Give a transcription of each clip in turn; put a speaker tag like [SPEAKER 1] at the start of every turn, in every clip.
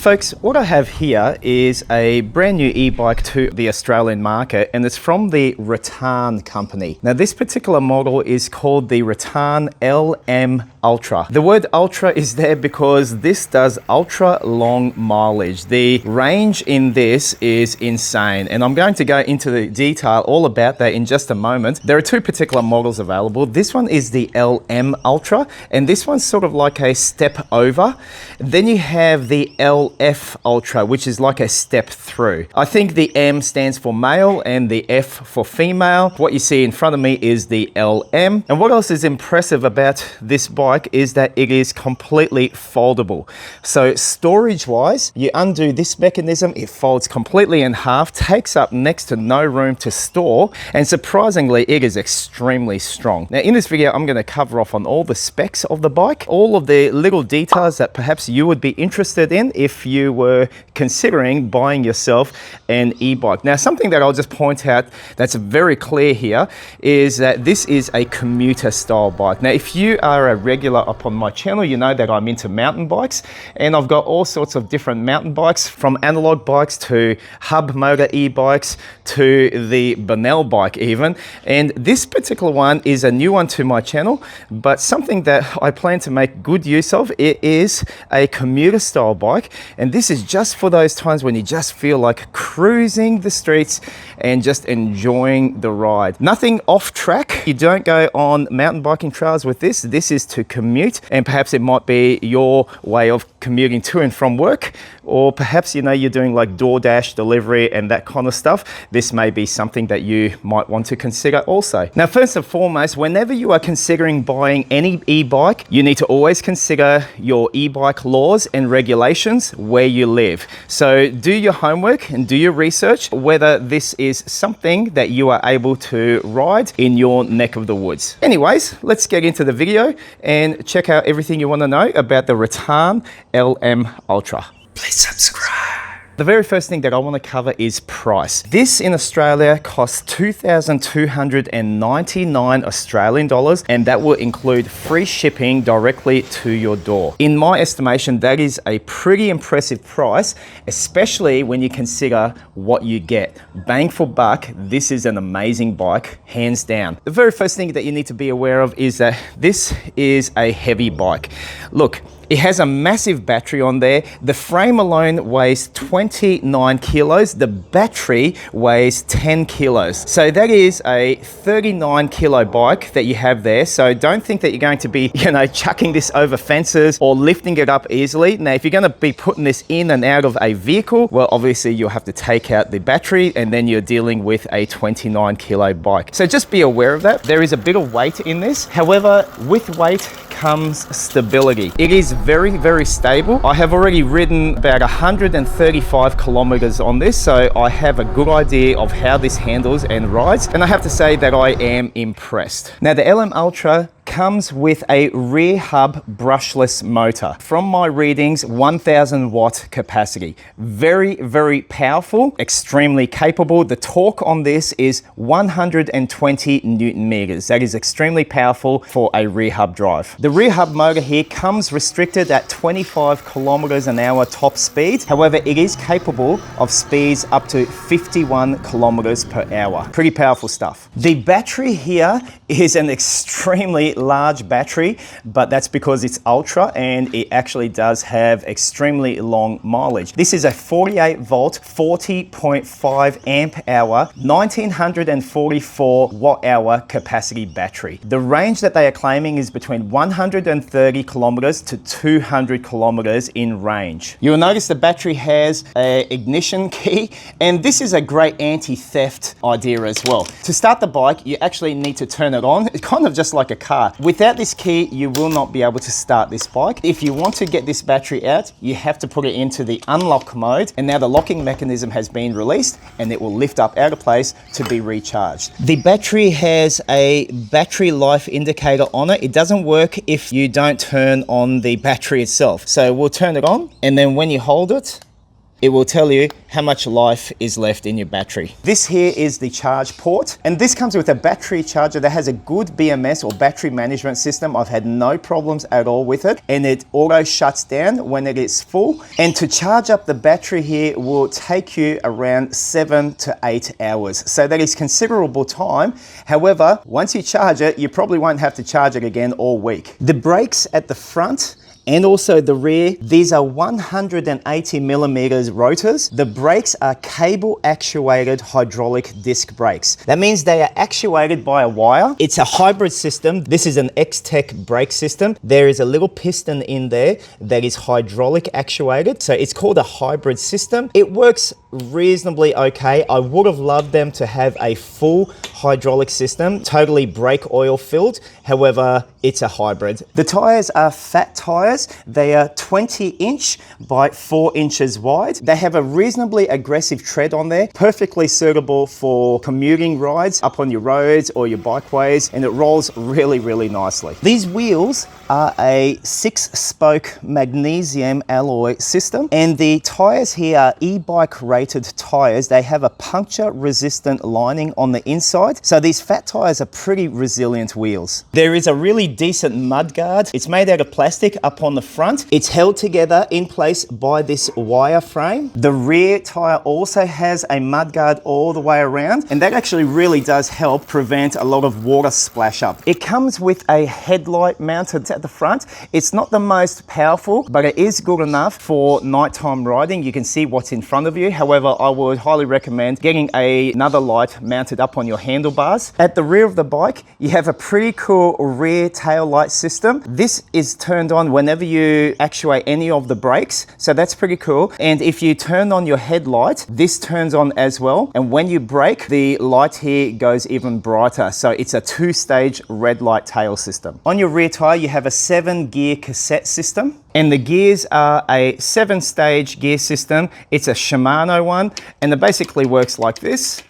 [SPEAKER 1] Folks, what I have here is a brand new e-bike to the Australian market, and it's from the Rattan company. Now, this particular model is called the Rattan LM Ultra. The word ultra is there because this does ultra long mileage. The range in this is insane, and I'm going to go into the detail all about that in just a moment. There are two particular models available. This one is the LM Ultra, and this one's sort of like a step over. Then you have the LF Ultra, which is like a step through. I think the M stands for male and the F for female. What you see in front of me is the LM. And what else is impressive about this bike is that it is completely foldable. So storage wise, you undo this mechanism, it folds completely in half, takes up next to no room to store, and surprisingly, it is extremely strong. Now in this video, I'm going to cover off on all the specs of the bike, all of the little details that perhaps you would be interested in if you were considering buying yourself an e-bike. Now, something that I'll just point out that's very clear here is that this is a commuter style bike. Now, if you are a regular up on my channel, you know that I'm into mountain bikes, and I've got all sorts of different mountain bikes, from analog bikes to hub motor e-bikes to the Bonnell bike even. And this particular one is a new one to my channel, but something that I plan to make good use of. It is a commuter style bike, and this is just for those times when you just feel like cruising the streets and just enjoying the ride. Nothing off track. You don't go on mountain biking trails with this. This is to commute, and perhaps it might be your way of commuting to and from work, or perhaps, you know, you're doing like DoorDash delivery and that kind of stuff. This may be something that you might want to consider also. Now, first and foremost, whenever you are considering buying any e-bike, you need to always consider your e-bike laws and regulations where you live. So do your homework and do your research whether this is something that you are able to ride in your neck of the woods. Anyways, let's get into the video and check out everything you want to know about the Rattan LM Ultra. Please subscribe. The very first thing that I want to cover is price. This in Australia costs 2,299 Australian dollars, and that will include free shipping directly to your door. In my estimation, that is a pretty impressive price, especially when you consider what you get. Bang for buck, this is an amazing bike, hands down. The very first thing that you need to be aware of is that this is a heavy bike. Look, it has a massive battery on there. The frame alone weighs 29 kilos. The battery weighs 10 kilos. So that is a 39 kilo bike that you have there. So don't think that you're going to be, you know, chucking this over fences or lifting it up easily. Now, if you're going to be putting this in and out of a vehicle, well, obviously you'll have to take out the battery, and then you're dealing with a 29 kilo bike. So just be aware of that. There is a bit of weight in this. However, with weight comes stability. It is very, very stable. I have already ridden about 135 kilometers on this, so I have a good idea of how this handles and rides, and I have to say that I am impressed. Now, the LM Ultra comes with a rear hub brushless motor. From my readings, 1000 watt capacity. Very, very powerful, extremely capable. The torque on this is 120 Newton meters. That is extremely powerful for a rear hub drive. The rear hub motor here comes restricted at 25 kilometers an hour top speed. However, it is capable of speeds up to 51 kilometers per hour. Pretty powerful stuff. The battery here is an extremely large battery, but that's because it's Ultra and it actually does have extremely long mileage. This is a 48 volt, 40.5 amp hour, 1944 watt hour capacity battery. The range that they are claiming is between 130 kilometers to 200 kilometers in range. You'll notice the battery has an ignition key, and this is a great anti-theft idea as well. To start the bike, you actually need to turn it on. It's kind of just like a car. Without this key, you will not be able to start this bike. If you want to get this battery out, you have to put it into the unlock mode, and now the locking mechanism has been released and it will lift up out of place to be recharged. The battery has a battery life indicator on it. It doesn't work if you don't turn on the battery itself. So we'll turn it on, and then when you hold it, it will tell you how much life is left in your battery. This here is the charge port, and this comes with a battery charger that has a good BMS or battery management system. I've had no problems at all with it, and it auto shuts down when it is full. And to charge up the battery here will take you around 7 to 8 hours. So that is considerable time. However, once you charge it, you probably won't have to charge it again all week. The brakes at the front and also the rear, these are 180 millimeters rotors. The brakes are cable actuated hydraulic disc brakes. That means they are actuated by a wire. It's a hybrid system. This is an X-Tech brake system. There is a little piston in there that is hydraulic actuated. So it's called a hybrid system. It works reasonably okay. I would have loved them to have a full hydraulic system, totally brake oil filled. However, it's a hybrid. The tires are fat tires. They are 20-inch by 4 inches wide. They have a reasonably aggressive tread on there, perfectly suitable for commuting rides up on your roads or your bikeways, and it rolls really, really nicely. These wheels are a 6-spoke magnesium alloy system, and the tires here are e-bike rated tires. They have a puncture resistant lining on the inside, so these fat tires are pretty resilient wheels. There is a really decent mudguard. It's made out of plastic up on the front. It's held together in place by this wire frame. The rear tire also has a mudguard all the way around, and that actually really does help prevent a lot of water splash up. It comes with a headlight mounted at the front. It's not the most powerful, but it is good enough for nighttime riding. You can see what's in front of you. However, I would highly recommend getting another light mounted up on your handlebars. At the rear of the bike, you have a pretty cool rear tail light system. This is turned on whenever you actuate any of the brakes, so that's pretty cool. And if you turn on your headlight, this turns on as well, and when you brake, the light here goes even brighter. So it's a 2-stage red light tail system. On your rear tire, you have a 7-gear cassette system, and the gears are a 7-stage gear system. It's a Shimano one, and it basically works like this.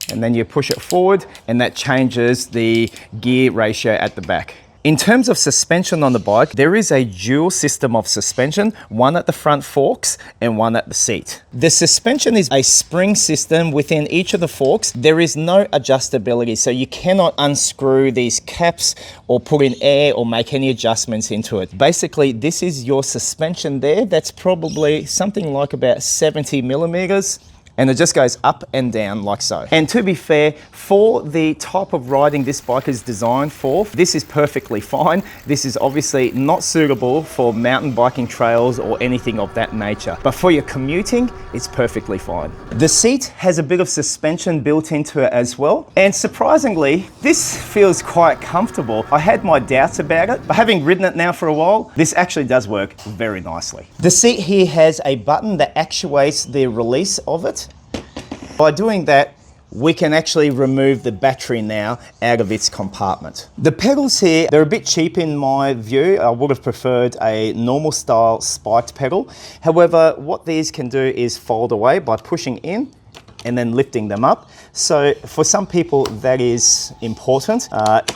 [SPEAKER 1] And then you push it forward, and that changes the gear ratio at the back. In terms of suspension on the bike, there is a dual system of suspension, one at the front forks and one at the seat. The suspension is a spring system within each of the forks. There is no adjustability, so you cannot unscrew these caps or put in air or make any adjustments into it. Basically, this is your suspension there. That's probably something like about 70 millimeters. And it just goes up and down like so. And to be fair, for the type of riding this bike is designed for, this is perfectly fine. This is obviously not suitable for mountain biking trails or anything of that nature. But for your commuting, it's perfectly fine. The seat has a bit of suspension built into it as well. And surprisingly, this feels quite comfortable. I had my doubts about it, but having ridden it now for a while, this actually does work very nicely. The seat here has a button that actuates the release of it. By doing that, we can actually remove the battery now out of its compartment. The pedals here, they're a bit cheap in my view. I would have preferred a normal style spiked pedal. However, what these can do is fold away by pushing in and then lifting them up. So for some people that is important.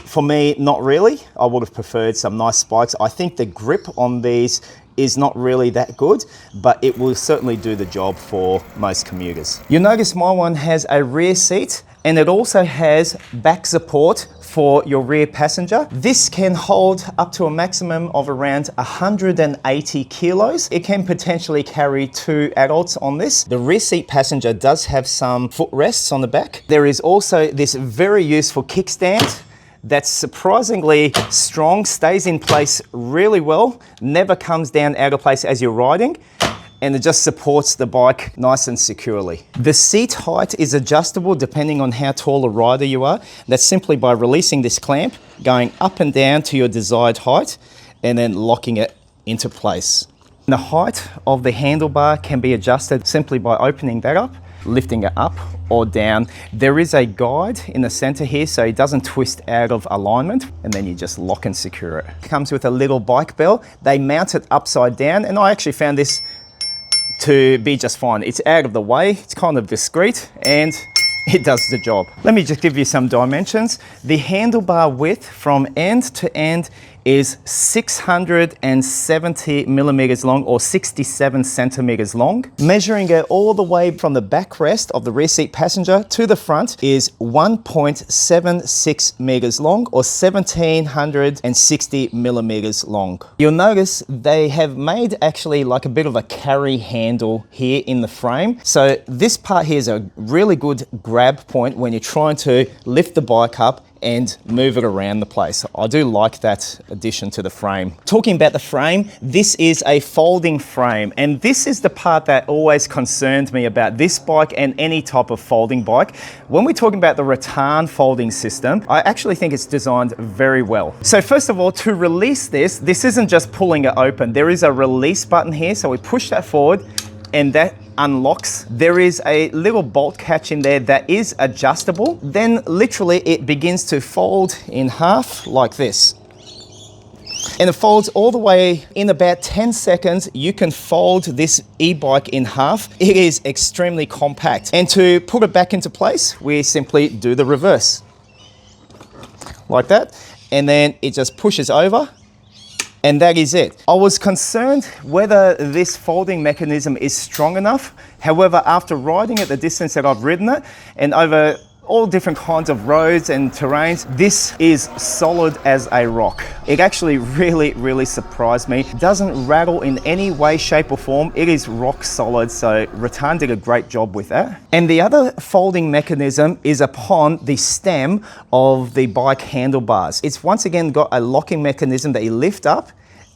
[SPEAKER 1] For me, not really. I would have preferred some nice spikes. I think the grip on these is not really that good, but it will certainly do the job for most commuters. You'll notice my one has a rear seat, and it also has back support for your rear passenger. This can hold up to a maximum of around 180 kilos. It can potentially carry 2 adults on this. The rear seat passenger does have some footrests on the back. There is also this very useful kickstand that's surprisingly strong, stays in place really well, never comes down out of place as you're riding, and it just supports the bike nice and securely. The seat height is adjustable depending on how tall a rider you are. That's simply by releasing this clamp, going up and down to your desired height, and then locking it into place. The height of the handlebar can be adjusted simply by opening that up, lifting it up or down. There is a guide in the center here so it doesn't twist out of alignment, and then you just lock and secure it. It comes with a little bike bell. They mount it upside down, and I actually found this to be just fine. It's out of the way, it's kind of discreet, and it does the job. Let me just give you some dimensions. The handlebar width from end to end is 670 millimeters long, or 67 centimeters long. Measuring it all the way from the backrest of the rear seat passenger to the front is 1.76 meters long, or 1760 millimeters long. You'll notice they have made actually like a bit of a carry handle here in the frame. So this part here is a really good grab point when you're trying to lift the bike up and move it around the place. I do like that addition to the frame. Talking about the frame, this is a folding frame, and this is the part that always concerned me about this bike and any type of folding bike. When we're talking about the Rattan folding system, I actually think it's designed very well. So first of all, to release this isn't just pulling it open. There is a release button here, so we push that forward and that unlocks. There is a little bolt catch in there that is adjustable. Then literally it begins to fold in half like this. And it folds all the way in about 10 seconds. You can fold this e-bike in half. It is extremely compact. And to put it back into place, we simply do the reverse. Like that. And then it just pushes over. And that is it. I was concerned whether this folding mechanism is strong enough. However, after riding it the distance that I've ridden it, and over all different kinds of roads and terrains, this is solid as a rock. It actually really surprised me. It doesn't rattle in any way, shape or form. It is rock solid, so Rattan did a great job with that. And the other folding mechanism is upon the stem of the bike handlebars. It's once again got a locking mechanism that you lift up,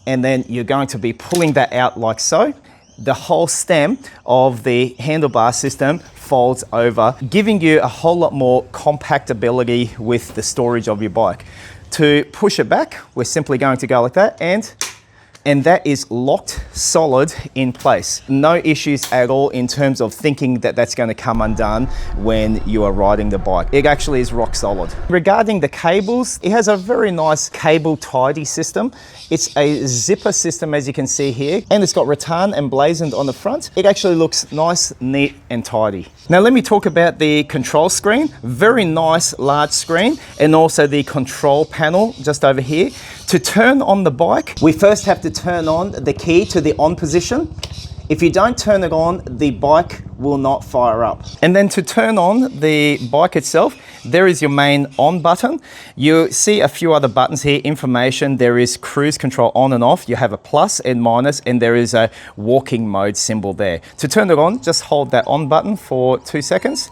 [SPEAKER 1] and then you're going to be pulling that out like so. The whole stem of the handlebar system folds over, giving you a whole lot more compactability with the storage of your bike. To push it back, we're simply going to go like that, and that is locked solid in place. No issues at all in terms of thinking that that's going to come undone when you are riding the bike. It actually is rock solid. Regarding the cables, it has a very nice cable tidy system. It's a zipper system, as you can see here, and it's got Rattan emblazoned on the front. It actually looks nice, neat and tidy. Now let me talk about the control screen. Very nice large screen, and also the control panel just over here. To turn on the bike, we first have to turn on the key to the on position. If you don't turn it on, the bike will not fire up. And then to turn on the bike itself, there is your main on button. You see a few other buttons here, information. There is cruise control on and off. You have a plus and minus, and there is a walking mode symbol there. To turn it on, just hold that on button for 2 seconds.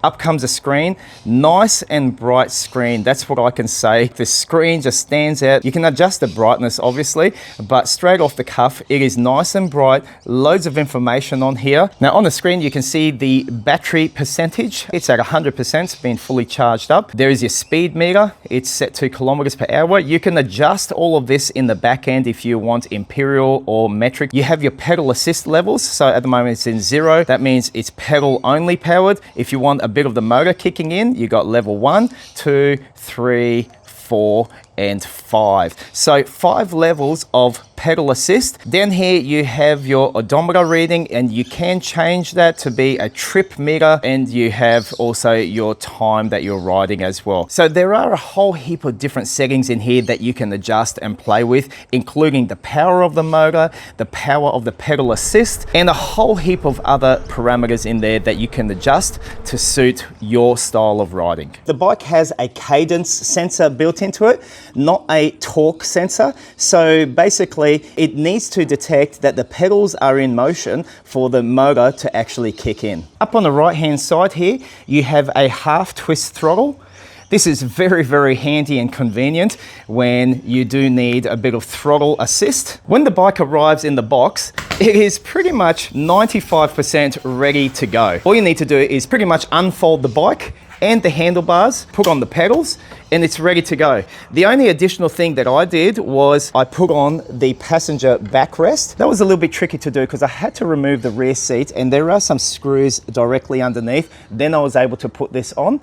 [SPEAKER 1] Up comes a screen, nice and bright screen. That's what I can say. The screen just stands out. You can adjust the brightness obviously, but straight off the cuff, it is nice and bright. Loads of information on here. Now on the screen, you can see the battery percentage. It's at 100%, it's been fully charged up. There is your speed meter. It's set to kilometers per hour. You can adjust all of this in the back end if you want imperial or metric. You have your pedal assist levels. So at the moment it's in 0. That means it's pedal only powered. If you want a bit of the motor kicking in, you got level 1, 2, 3, 4 and 5. So 5 levels of pedal assist. Then here you have your odometer reading, and you can change that to be a trip meter, and you have also your time that you're riding as well. So there are a whole heap of different settings in here that you can adjust and play with, including the power of the motor, the power of the pedal assist, and a whole heap of other parameters in there that you can adjust to suit your style of riding. The bike has a cadence sensor built into it, not a torque sensor. So basically it needs to detect that the pedals are in motion for the motor to actually kick in. Up on the right hand side here, you have a half twist throttle. This is very handy and convenient when you do need a bit of throttle assist. When the bike arrives in the box, it is pretty much 95% ready to go. All you need to do is pretty much unfold the bike and the handlebars, put on the pedals, and it's ready to go. The only additional thing that I did was I put on the passenger backrest. That was a little bit tricky to do because I had to remove the rear seat, and there are some screws directly underneath. Then I was able to put this on.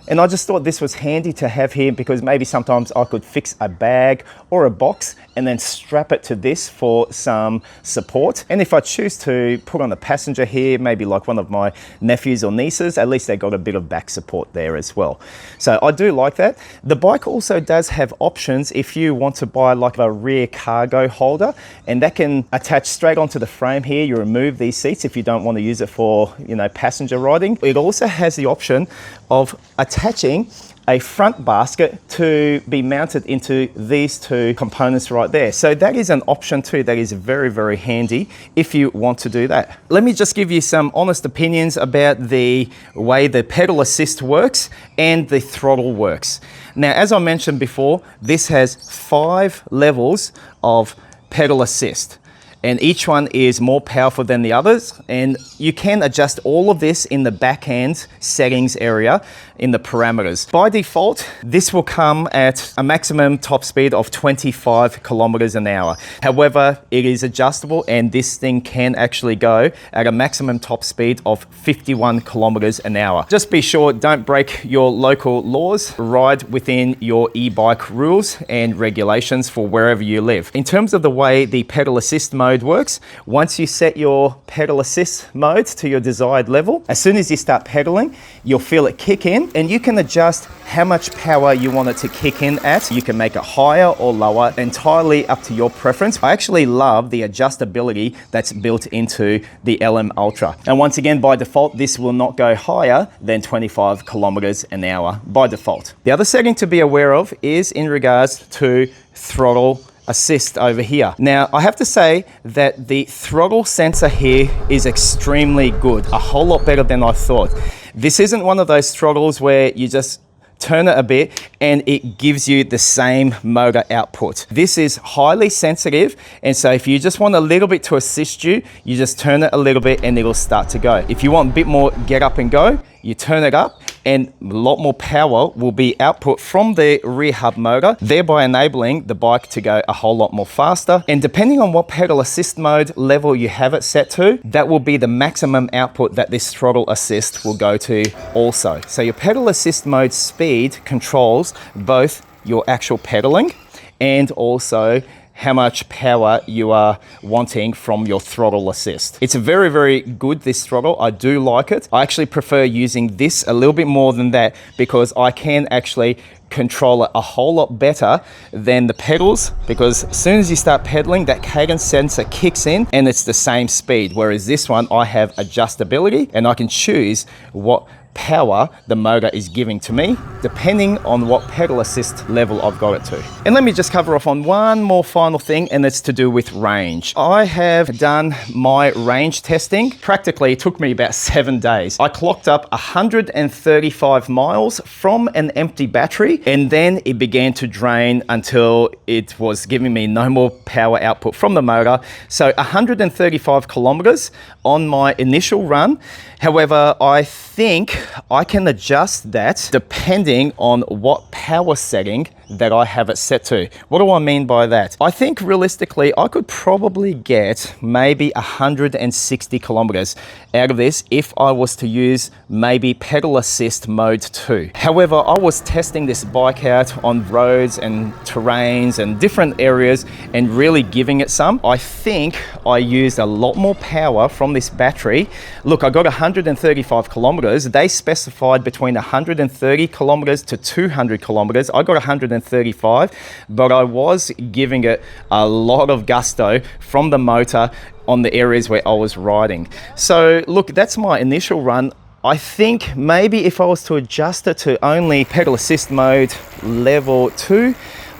[SPEAKER 1] And I just thought this was handy to have here because maybe sometimes I could fix a bag or a box and then strap it to this for some support. And if I choose to put on a passenger here, maybe like one of my nephews or nieces, at least they got a bit of back support there as well. So I do like that. The bike also does have options if you want to buy like a rear cargo holder, and that can attach straight onto the frame here. You remove these seats if you don't want to use it for, you know, passenger riding. It also has the option of attaching a front basket to be mounted into these two components right there. So that is an option too that is very, very handy if you want to do that. Let me just give you some honest opinions about the way the pedal assist works and the throttle works. Now, as I mentioned before, this has 5 levels of pedal assist, and each one is more powerful than the others, and you can adjust all of this in the backhand settings area in the parameters. By default, this will come at a maximum top speed of 25 kilometers an hour. However, it is adjustable, and this thing can actually go at a maximum top speed of 51 kilometers an hour. Just be sure, don't break your local laws. Ride within your e-bike rules and regulations for wherever you live. In terms of the way the pedal assist mode works, once you set your pedal assist mode to your desired level, as soon as you start pedaling, you'll feel it kick in, and you can adjust how much power you want it to kick in at. You can make it higher or lower, entirely up to your preference. I actually love the adjustability that's built into the LM Ultra. And once again, by default, this will not go higher than 25 kilometers an hour by default. The other setting to be aware of is in regards to throttle assist over here. Now, I have to say that the throttle sensor here is extremely good, a whole lot better than I thought. This isn't one of those throttles where you just turn it a bit and it gives you the same motor output. This is highly sensitive, and so if you just want a little bit to assist you, you just turn it a little bit and it'll start to go. If you want a bit more get up and go, you turn it up, and a lot more power will be output from the rear hub motor, thereby enabling the bike to go a whole lot more faster. And depending on what pedal assist mode level you have it set to, that will be the maximum output that this throttle assist will go to also. So your pedal assist mode speed controls both your actual pedaling and also how much power you are wanting from your throttle assist. It's a very, very good, this throttle. I do like it. I actually prefer using this a little bit more than that because I can actually control it a whole lot better than the pedals, because as soon as you start pedaling, that cadence sensor kicks in and it's the same speed. Whereas this one, I have adjustability and I can choose what power the motor is giving to me depending on what pedal assist level I've got it to. And let me just cover off on one more final thing, and it's to do with range. I have done my range testing. Practically it took me about 7 days. I clocked up 135 miles from an empty battery, and then it began to drain until it was giving me no more power output from the motor. So 135 kilometers on my initial run. However, I think I can adjust that depending on what power setting that I have it set to. What do I mean by that? I think realistically, I could probably get maybe 160 kilometers out of this if I was to use maybe pedal assist mode 2. However, I was testing this bike out on roads and terrains and different areas and really giving it some. I think I used a lot more power from this battery. Look, I got 135 kilometers. They specified between 130 kilometers to 200 kilometers. I got 135, but I was giving it a lot of gusto from the motor on the areas where I was riding. So look, that's my initial run. I think maybe if I was to adjust it to only pedal assist mode level 2,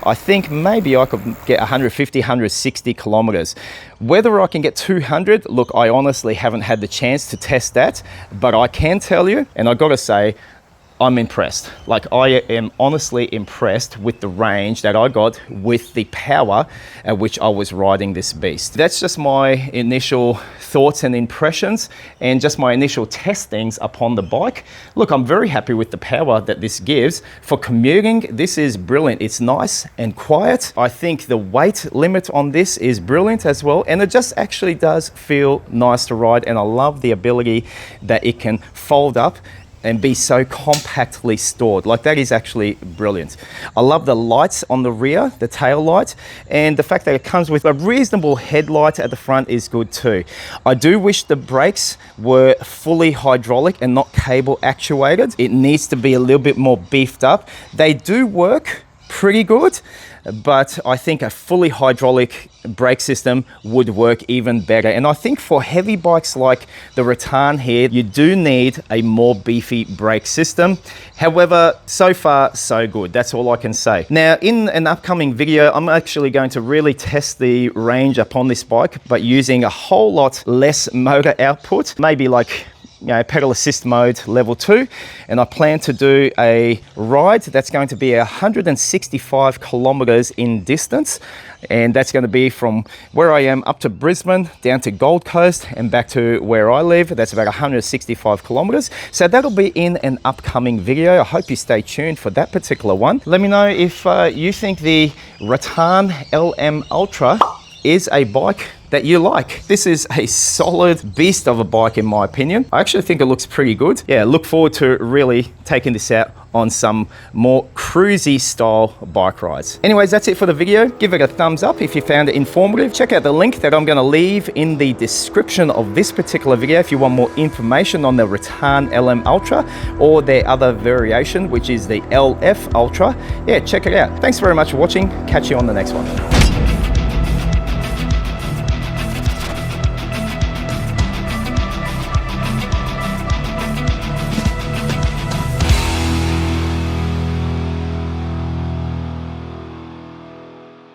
[SPEAKER 1] I think maybe I could get 150, 160 kilometers. Whether I can get 200, look, I honestly haven't had the chance to test that, but I can tell you, and I gotta say, I'm impressed. Like, I am honestly impressed with the range that I got with the power at which I was riding this beast. That's just my initial thoughts and impressions and just my initial testings upon the bike. Look, I'm very happy with the power that this gives. For commuting, this is brilliant. It's nice and quiet. I think the weight limit on this is brilliant as well, and it just actually does feel nice to ride, and I love the ability that it can fold up and be so compactly stored. Like, that is actually brilliant. I love the lights on the rear, the tail light, and the fact that it comes with a reasonable headlight at the front is good too. I do wish the brakes were fully hydraulic and not cable actuated. It needs to be a little bit more beefed up. They do work pretty good, but I think a fully hydraulic brake system would work even better. And I think for heavy bikes like the Rattan here, you do need a more beefy brake system. However, so far so good. That's all I can say. Now, in an upcoming video, I'm actually going to really test the range upon this bike, but using a whole lot less motor output, maybe like, you know, pedal assist mode level 2, and I plan to do a ride that's going to be 165 kilometers in distance, and that's going to be from where I am up to Brisbane, down to Gold Coast, and back to where I live. That's about 165 kilometers. So that'll be in an upcoming video. I hope you stay tuned for that particular one. Let me know if you think the Rattan LM Ultra is a bike that you like. This is a solid beast of a bike in my opinion. I actually think it looks pretty good. Yeah, look forward to really taking this out on some more cruisy style bike rides. Anyways, that's it for the video. Give it a thumbs up if you found it informative. Check out the link that I'm going to leave in the description of this particular video if you want more information on the Rattan LM Ultra or their other variation, which is the LF Ultra. Yeah, check it out. Thanks very much for watching. Catch you on the next one.